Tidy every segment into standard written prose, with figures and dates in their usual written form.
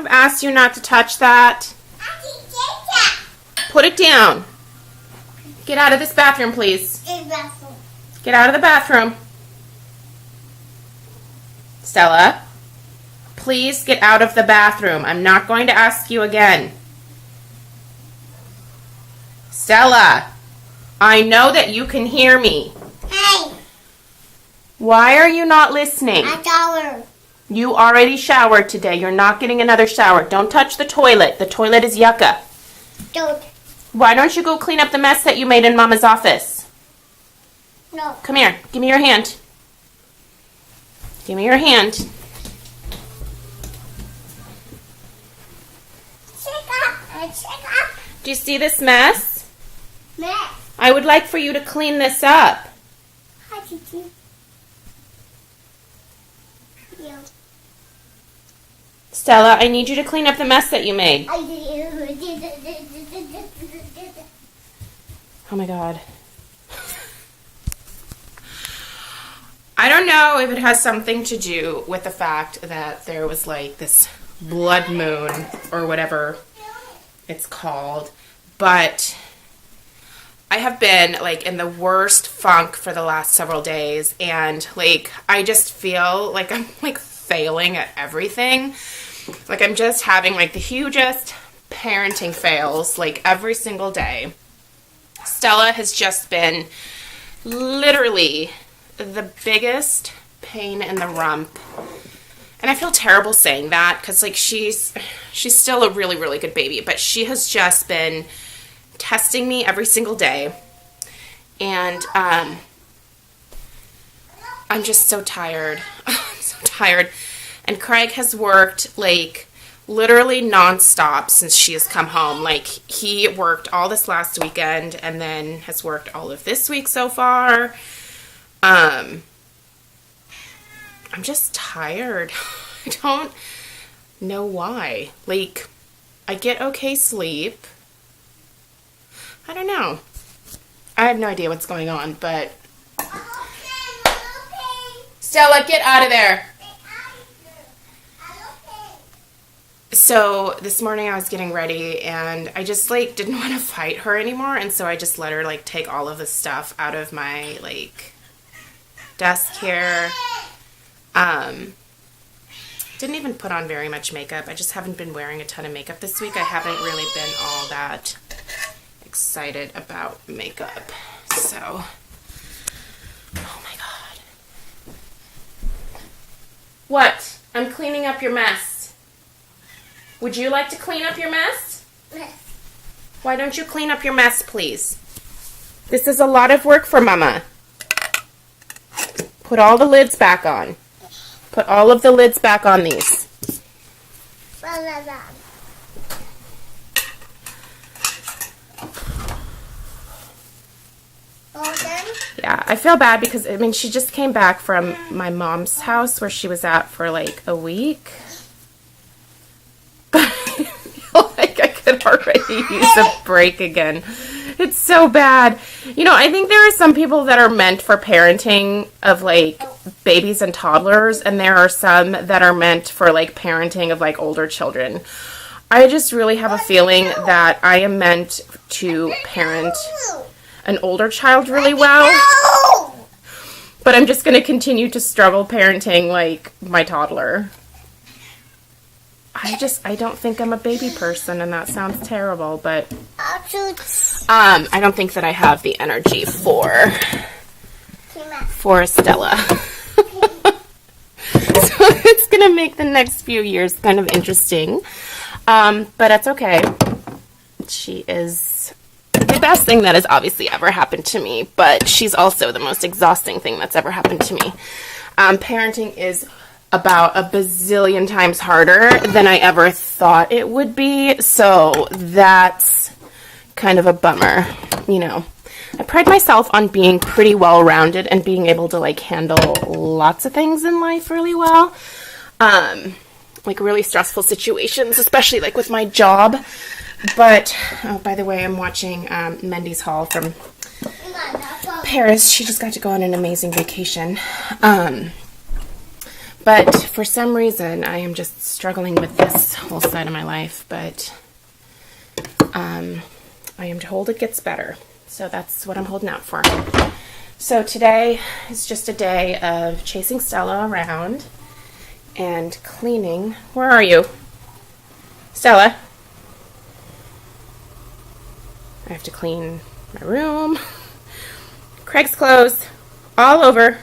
I've asked you not to touch that. Put it down. Get out of this bathroom, please. Get out of the bathroom. Stella, please get out of the bathroom. I'm not going to ask you again. Stella, I know that you can hear me. Hey. Why are you not listening? I shower. You already showered today. You're not getting another shower. Don't touch the toilet. The toilet is yucca. Don't. Why don't you go clean up the mess that you made in Mama's office? No. Come here. Give me your hand. Give me your hand. Check up. Do you see this mess? Mess. I would like for you to clean this up. Hi, Kiki. Yeah. Stella, I need you to clean up the mess that you made. Oh my God. I don't know if it has something to do with the fact that there was like this blood moon or whatever it's called, but I have been like in the worst funk for the last several days, and like I just feel like I'm like failing at everything. Like I'm just having like the hugest parenting fails like every single day. Stella has just been literally the biggest pain in the rump. And I feel terrible saying that because like she's still a really, really good baby, but she has just been testing me every single day. And I'm just so tired. I'm so tired. And Craig has worked like literally nonstop since she has come home. Like he worked all this last weekend and then has worked all of this week so far. I'm just tired. I don't know why. Like I get okay sleep. I don't know. I have no idea what's going on, but Stella, get out of there. So this morning I was getting ready and I just like didn't want to fight her anymore, and so I just let her like take all of the stuff out of my like desk here. Didn't even put on very much makeup. I just haven't been wearing a ton of makeup this week. I haven't really been all that excited about makeup. So, oh my God. What? I'm cleaning up your mess. Would you like to clean up your mess? Yes. Why don't you clean up your mess, please? This is a lot of work for Mama. Put all the lids back on. Put all of the lids back on these. Yeah, I feel bad because, I mean, she just came back from my mom's house where she was at for like a week. But I feel like I could already use a break again. It's so bad. You know, I think there are some people that are meant for parenting of like babies and toddlers, and there are some that are meant for like parenting of like older children. I just really have a feeling that I am meant to parent an older child really well, but I'm just going to continue to struggle parenting like my toddler. I don't think I'm a baby person, and that sounds terrible, but I don't think that I have the energy for Stella. So it's going to make the next few years kind of interesting, but that's okay. She is the best thing that has obviously ever happened to me, but she's also the most exhausting thing that's ever happened to me. Parenting is about a bazillion times harder than I ever thought it would be, so that's kind of a bummer. You know, I pride myself on being pretty well-rounded and being able to like handle lots of things in life really well, like really stressful situations, especially like with my job. But oh, by the way, I'm watching Mendy's haul from Paris. She just got to go on an amazing vacation. But for some reason, I am just struggling with this whole side of my life. But I am told it gets better. So that's what I'm holding out for. So today is just a day of chasing Stella around and cleaning. Where are you? Stella? I have to clean my room. Craig's clothes all over.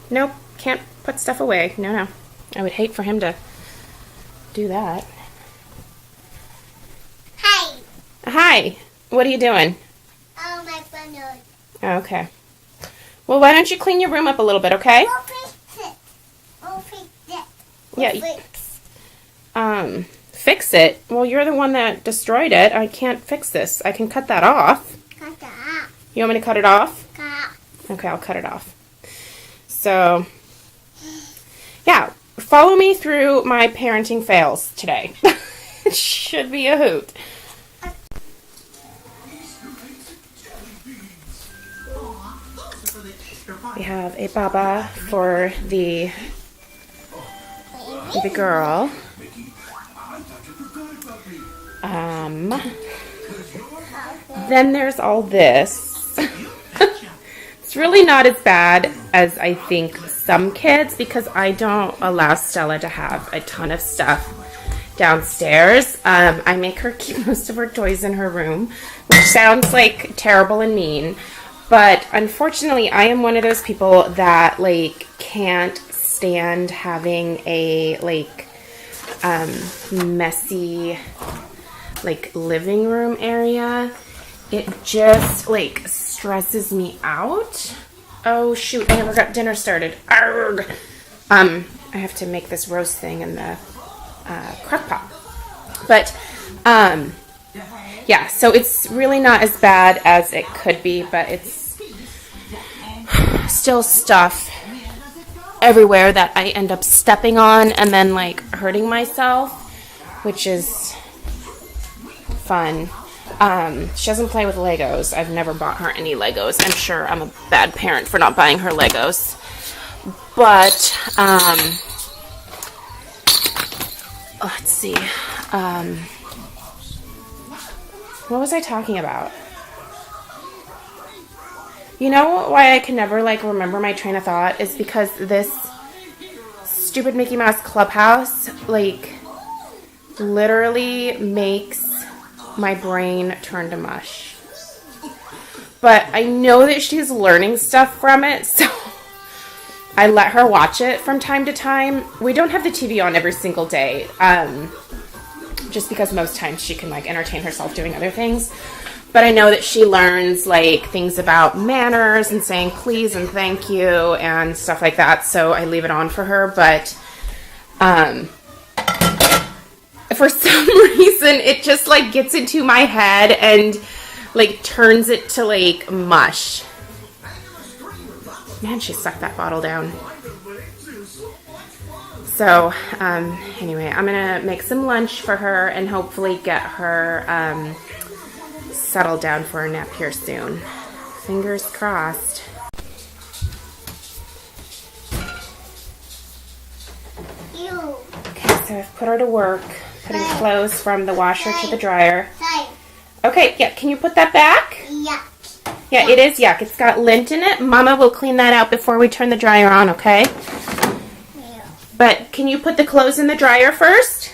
Nope, can't put stuff away. No. I would hate for him to do that. Hi. Hi. What are you doing? Oh, my phone. Okay. Well, why don't you clean your room up a little bit, okay? We'll fix it. We'll fix it. Yeah. Fix. Fix it? Well, you're the one that destroyed it. I can't fix this. I can cut that off. Cut that. You want me to cut it off? Cut. Okay, I'll cut it off. So, yeah. Follow me through my parenting fails today. It should be a hoot. We have a baba for the girl. Then there's all this. It's really not as bad as I think some kids, because I don't allow Stella to have a ton of stuff downstairs. I make her keep most of her toys in her room, which sounds like terrible and mean. But unfortunately, I am one of those people that can't stand having a messy living room area. It just stresses me out. Oh shoot, I never got dinner started. Arrgh. I have to make this roast thing in the crock pot. But yeah, so it's really not as bad as it could be, but it's still stuff everywhere that I end up stepping on and then hurting myself, which is fun. She doesn't play with Legos. I've never bought her any Legos. I'm sure I'm a bad parent for not buying her Legos. But let's see. What was I talking about? You know why I can never remember my train of thought is because this stupid Mickey Mouse Clubhouse literally makes my brain turn to mush. But I know that she's learning stuff from it, so I let her watch it from time to time. We don't have the TV on every single day, just because most times she can entertain herself doing other things. But I know that she learns things about manners and saying please and thank you and stuff like that, so I leave it on for her. But for some reason it just gets into my head and turns it to mush. Man, she sucked that bottle down. So anyway, I'm gonna make some lunch for her and hopefully get her settled down for a nap here soon. Fingers crossed. You. Okay, so I've put her to work, putting clothes from the washer to the dryer. Hi. Okay, yeah, can you put that back? Yeah. Yeah, it is yuck. It's got lint in it. Mama will clean that out before we turn the dryer on, okay? Yeah. But can you put the clothes in the dryer first?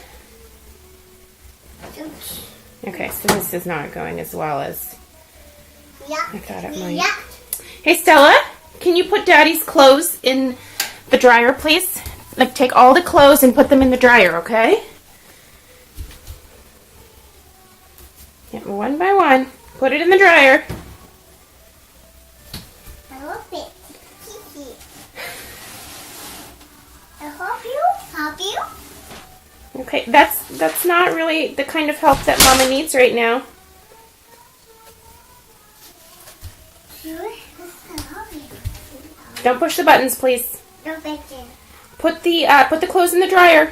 Okay, so this is not going as well as I thought it might. Yeah. Hey, Stella, can you put Daddy's clothes in the dryer, please? Take all the clothes and put them in the dryer, okay? Yeah, one by one. Put it in the dryer. I hope it. Kiki. I hope you. Help you. Okay, that's not really the kind of help that Mama needs right now. Don't push the buttons, please. Don't bet you. Put the clothes in the dryer.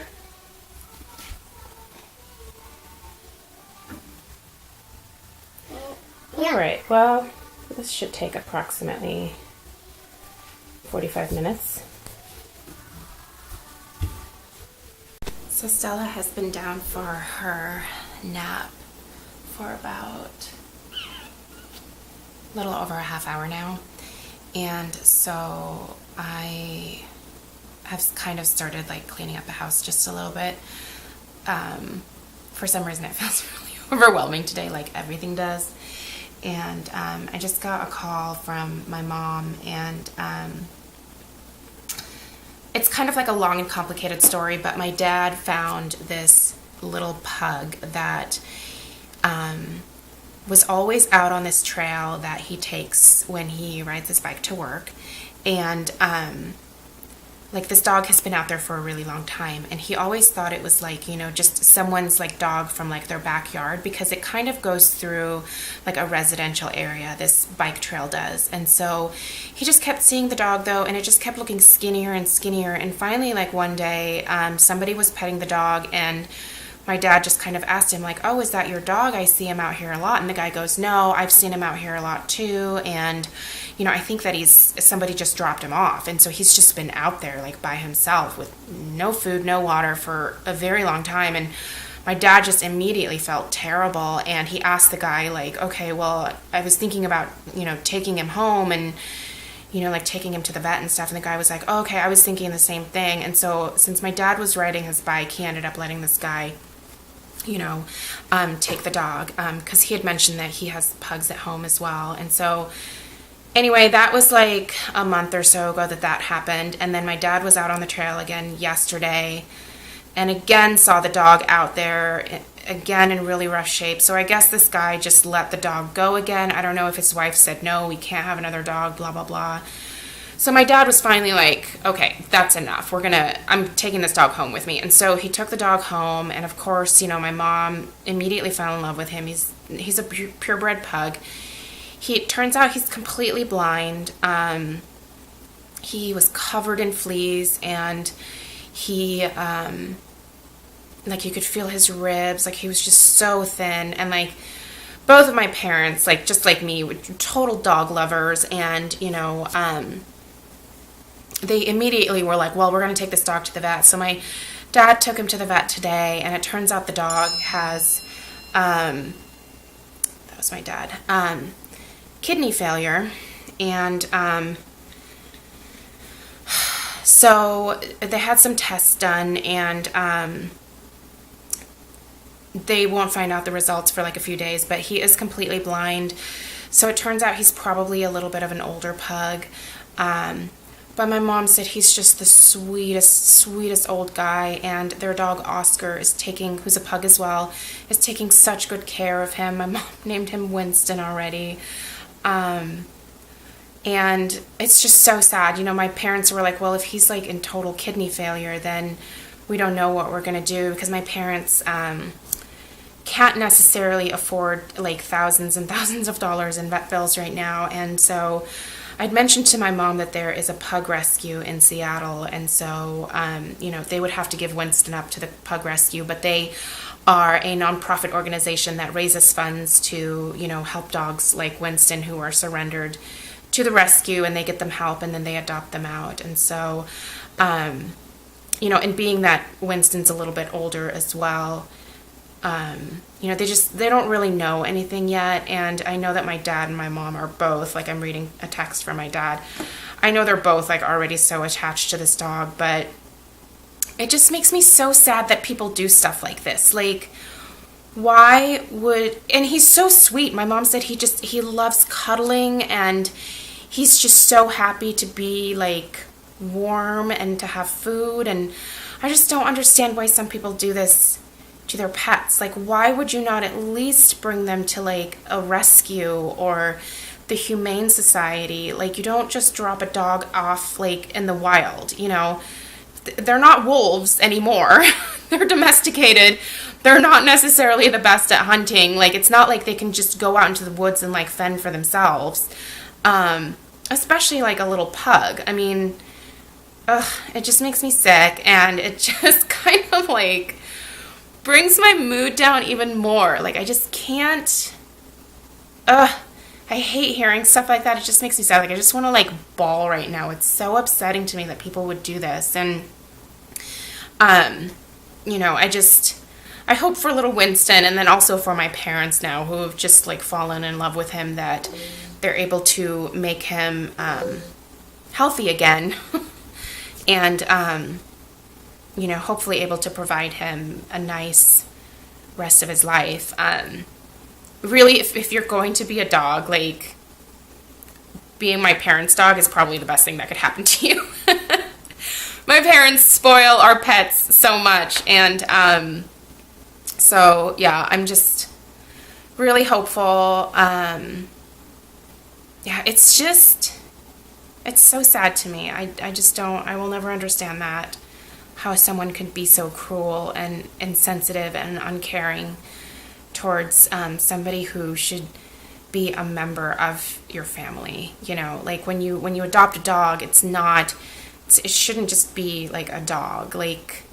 Yeah. All right. Well, this should take approximately 45 minutes. So Stella has been down for her nap for about a little over a half hour now. And so I have kind of started like cleaning up the house just a little bit. For some reason it feels really overwhelming today, like everything does. And I just got a call from my mom, and it's kind of like a long and complicated story, but my dad found this little pug that was always out on this trail that he takes when he rides his bike to work. And like this dog has been out there for a really long time, and he always thought it was like, you know, just someone's like dog from like their backyard, because it kind of goes through like a residential area, this bike trail does. And so he just kept seeing the dog though, and it just kept looking skinnier and skinnier. And finally, like one day, somebody was petting the dog, and my dad just kind of asked him like, oh, is that your dog? I see him out here a lot. And the guy goes, no, I've seen him out here a lot too. And, you know, I think that somebody just dropped him off. And so he's just been out there like by himself with no food, no water for a very long time. And my dad just immediately felt terrible. And he asked the guy like, okay, well, I was thinking about, you know, taking him home and, you know, like taking him to the vet and stuff. And the guy was like, oh, okay, I was thinking the same thing. And so since my dad was riding his bike, he ended up letting this guy, you know, take the dog, because he had mentioned that he has pugs at home as well. And so anyway, that was like a month or so ago that happened. And then my dad was out on the trail again yesterday, and again saw the dog out there again in really rough shape. So I guess this guy just let the dog go again. I don't know if his wife said, no, we can't have another dog, blah, blah, blah. So my dad was finally like, okay, that's enough. I'm taking this dog home with me. And so he took the dog home. And of course, you know, my mom immediately fell in love with him. He's a purebred pug. It turns out he's completely blind. He was covered in fleas, and he, like you could feel his ribs. Like he was just so thin. And like both of my parents, like just like me, were total dog lovers. And, you know, they immediately were like, well, we're going to take this dog to the vet. So my dad took him to the vet today, and it turns out the dog has, that was my dad, kidney failure. And so they had some tests done, and they won't find out the results for like a few days, but he is completely blind. So it turns out he's probably a little bit of an older pug. But my mom said he's just the sweetest old guy, and their dog Oscar who's a pug as well, is taking such good care of him. My mom named him Winston already. And it's just so sad. You know, my parents were like, well, if he's like in total kidney failure, then we don't know what we're going to do, because my parents can't necessarily afford like thousands and thousands of dollars in vet bills right now. And so I'd mentioned to my mom that there is a pug rescue in Seattle, and so, you know, they would have to give Winston up to the pug rescue, but they are a nonprofit organization that raises funds to, you know, help dogs like Winston who are surrendered to the rescue, and they get them help, and then they adopt them out. And so, you know, and being that Winston's a little bit older as well, you know, they don't really know anything yet. And I know that my dad and my mom are both, like, I'm reading a text from my dad. I know they're both like already so attached to this dog, but it just makes me so sad that people do stuff like this. Like, and he's so sweet. My mom said he loves cuddling, and he's just so happy to be like warm and to have food. And I just don't understand why some people do this to their pets. Like, why would you not at least bring them to like a rescue or the Humane Society? Like, you don't just drop a dog off like in the wild, you know. They're not wolves anymore. They're domesticated. They're not necessarily the best at hunting. Like, it's not like they can just go out into the woods and like fend for themselves. Especially like a little pug. I mean, it just makes me sick, and it just kind of like brings my mood down even more. Like, I just can't, I hate hearing stuff like that. It just makes me sad. Like, I just want to like bawl right now. It's so upsetting to me that people would do this. And, you know, I hope for little Winston, and then also for my parents now who have just like fallen in love with him, that they're able to make him healthy again and, you know, hopefully able to provide him a nice rest of his life. Really, if you're going to be a dog, like, being my parents' dog is probably the best thing that could happen to you. My parents spoil our pets so much, and so yeah, I'm just really hopeful. Yeah, it's so sad to me. I just don't, I will never understand that, how someone could be so cruel and insensitive and uncaring towards somebody who should be a member of your family. You know, like when you adopt a dog, it shouldn't just be like a dog. Like,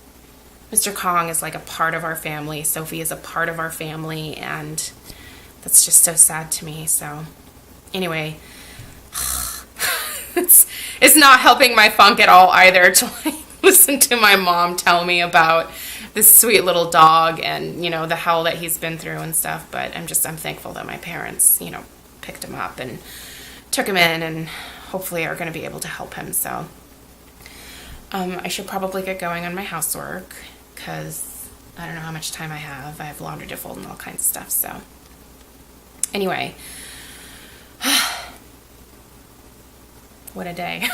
Mr. Kong is like a part of our family. Sophie is a part of our family, and that's just so sad to me. So anyway, it's not helping my funk at all either to like listen to my mom tell me about this sweet little dog and, you know, the hell that he's been through and stuff. But I'm thankful that my parents, you know, picked him up and took him in, and hopefully are going to be able to help him. So I should probably get going on my housework, because I don't know how much time I have. I have laundry to fold and all kinds of stuff. So anyway, what a day.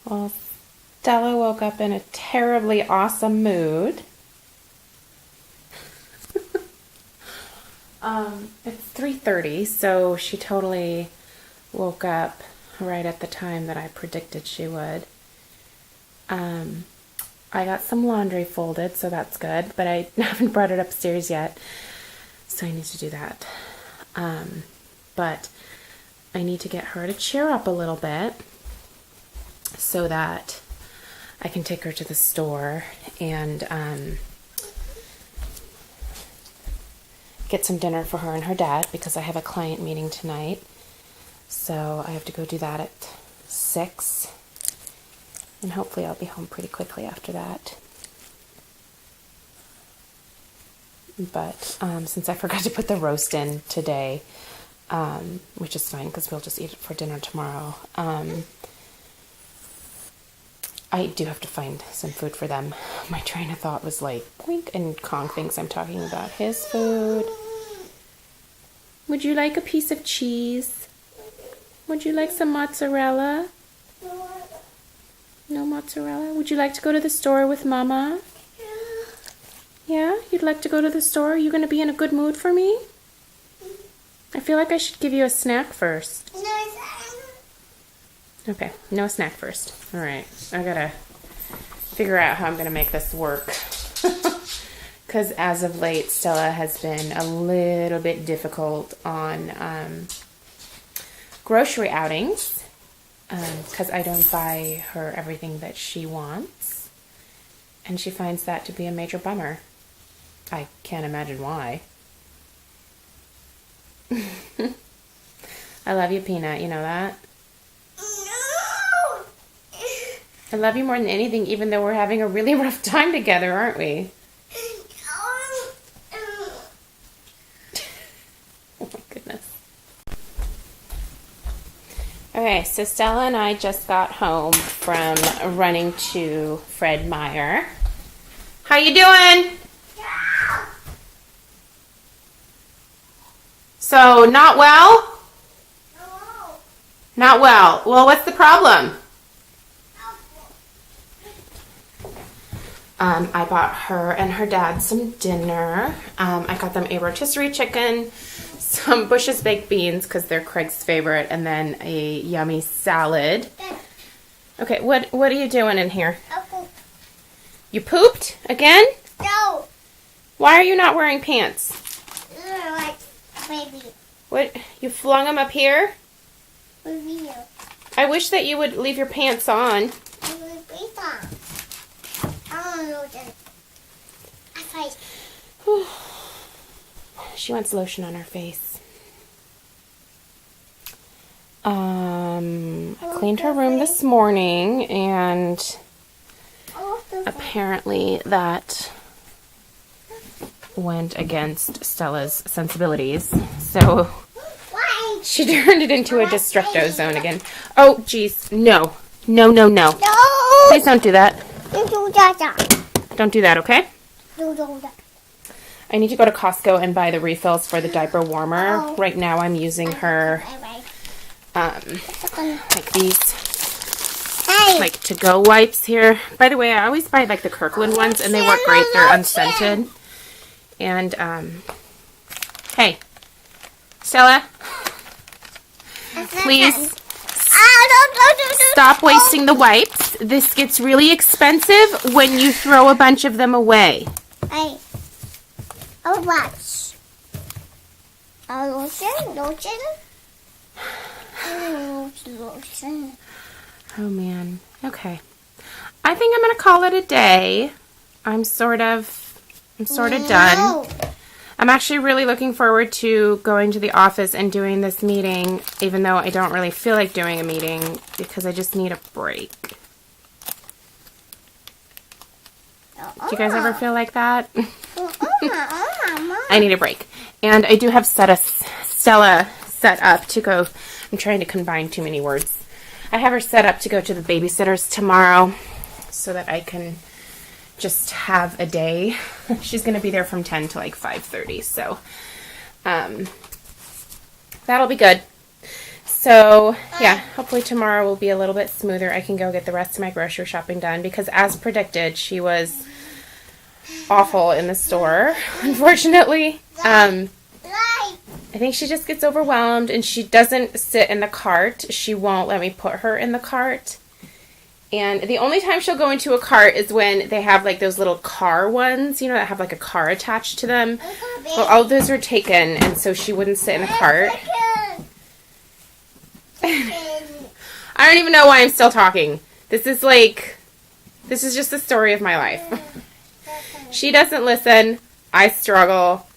Well, Stella woke up in a terribly awesome mood. It's 3:30, so she totally woke up right at the time that I predicted she would. I got some laundry folded, so that's good, but I haven't brought it upstairs yet, so I need to do that. But I need to get her to cheer up a little bit so that I can take her to the store and get some dinner for her and her dad, because I have a client meeting tonight. So I have to go do that at 6. And hopefully I'll be home pretty quickly after that. But since I forgot to put the roast in today, which is fine because we'll just eat it for dinner tomorrow, I do have to find some food for them. My train of thought was like, boink, and Kong thinks I'm talking about his food. Would you like a piece of cheese? Would you like some mozzarella? No mozzarella? Would you like to go to the store with Mama? Yeah? You'd like to go to the store? Are you going to be in a good mood for me? I feel like I should give you a snack first. Okay, no snack first. All right, I gotta figure out how I'm gonna make this work. Because as of late, Stella has been a little bit difficult on grocery outings, because I don't buy her everything that she wants, and she finds that to be a major bummer. I can't imagine why. I love you, Peanut, you know that? I love you more than anything, even though we're having a really rough time together, aren't we? Oh my goodness. Okay, so Stella and I just got home from running to Fred Meyer. How you doing? So, not well? Not well. Well, what's the problem? I bought her and her dad some dinner. I got them a rotisserie chicken, some Bush's baked beans because they're Craig's favorite, and then a yummy salad. Okay, what are you doing in here? You pooped again? No. Why are you not wearing pants? Like baby. What? You flung them up here? With you. I wish that you would leave your pants on. She wants lotion on her face. I cleaned her room this morning, and apparently that went against Stella's sensibilities. So she turned it into a destructo zone again. Oh, jeez. No. No, no, no. No! Please don't do that. You do that. Don't do that, okay? You do that. I need to go to Costco and buy the refills for the diaper warmer. Right now I'm using her, like these, like to-go wipes here. By the way, I always buy like the Kirkland ones, and they work great. They're unscented. And, hey, Stella, please stop wasting the wipes. This gets really expensive when you throw a bunch of them away. Hey. Oh, watch. Lotion? Lotion? Oh, man. Okay. I think I'm going to call it a day. I'm sort of done. I'm actually really looking forward to going to the office and doing this meeting, even though I don't really feel like doing a meeting because I just need a break. Do you guys ever feel like that? I need a break. And I do have Stella set up to go. I'm trying to combine too many words. I have her set up to go to the babysitter's tomorrow so that I can just have a day. She's going to be there from 10 to like 5:30. So that'll be good. So yeah, hopefully tomorrow will be a little bit smoother. I can go get the rest of my grocery shopping done because as predicted, she was awful in the store, unfortunately. I think she just gets overwhelmed and she doesn't sit in the cart. She won't let me put her in the cart. And the only time she'll go into a cart is when they have like those little car ones, you know, that have like a car attached to them. Well, all those are taken, and so she wouldn't sit in a cart. I don't even know why I'm still talking. This is just the story of my life. She doesn't listen, I struggle,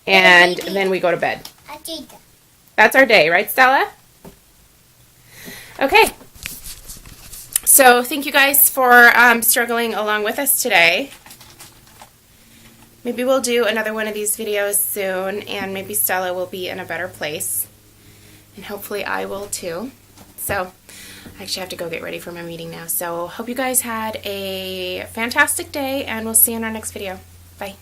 and then we go to bed. That's our day, right, Stella? Okay. So thank you guys for struggling along with us today. Maybe we'll do another one of these videos soon, and maybe Stella will be in a better place. And hopefully I will too. So I actually have to go get ready for my meeting now. So hope you guys had a fantastic day, and we'll see you in our next video. Bye.